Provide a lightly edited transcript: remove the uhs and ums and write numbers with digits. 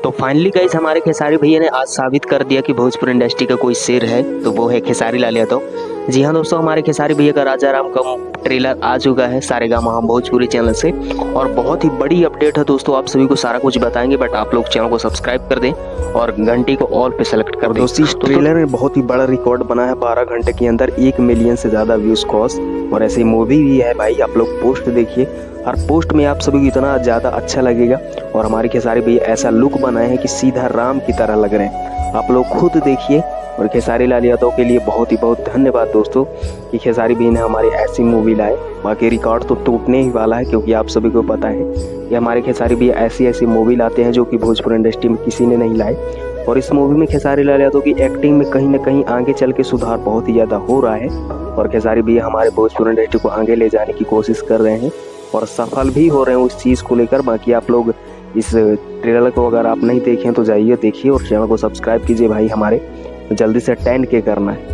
तो finally guys हमारे खेसारी भैया ने आज साबित कर दिया कि भोजपुरी इंडस्ट्री का कोई शेर है तो वो है खेसारी लाल यादव। जी हाँ दोस्तों, हमारे खेसारी भैया का राजा राम का ट्रेलर आ चुका है सारेगामा भोजपुरी चैनल से और बहुत ही बड़ी अपडेट है दोस्तों। आप सभी को सारा कुछ बताएंगे, बट आप लोग चैनल को सब्सक्राइब कर दें और घंटी को ऑल पे सेलेक्ट कर दें। दोस्तों इस ट्रेलर में बहुत ही बड़ा रिकॉर्ड बना है, 12 घंटे के अंदर 1 मिलियन से ज्यादा व्यूज क्रॉस। और ऐसी मूवी भी है भाई, आप लोग पोस्ट देखिए, हर पोस्ट में आप सभी को इतना ज्यादा अच्छा लगेगा। और हमारे खेसारी भैया ऐसा लुक बनाए हैं कि सीधा राम की तरह लग रहे हैं, आप लोग खुद देखिए। और खेसारी लाल यादव के लिए बहुत ही बहुत धन्यवाद दोस्तों कि खेसारी भैया ने हमारी ऐसी मूवी लाए। बाकी रिकॉर्ड तो टूटने ही वाला है, क्योंकि आप सभी को पता है कि हमारे खेसारी भैया ऐसी मूवी लाते हैं जो कि भोजपुरी इंडस्ट्री में किसी ने नहीं लाए। और इस मूवी में खेसारी लाल यादव की एक्टिंग में कहीं ना कहीं आगे चल के सुधार बहुत ही ज़्यादा हो रहा है। और खेसारी भैया हमारे भोजपुरी इंडस्ट्री को आगे ले जाने की कोशिश कर रहे हैं और सफल भी हो रहे हैं उस चीज़ को लेकर। बाकी आप लोग इस ट्रेलर को अगर आप नहीं देखें तो जाइए देखिए और चैनल को सब्सक्राइब कीजिए भाई, हमारे जल्दी से 10K करना है।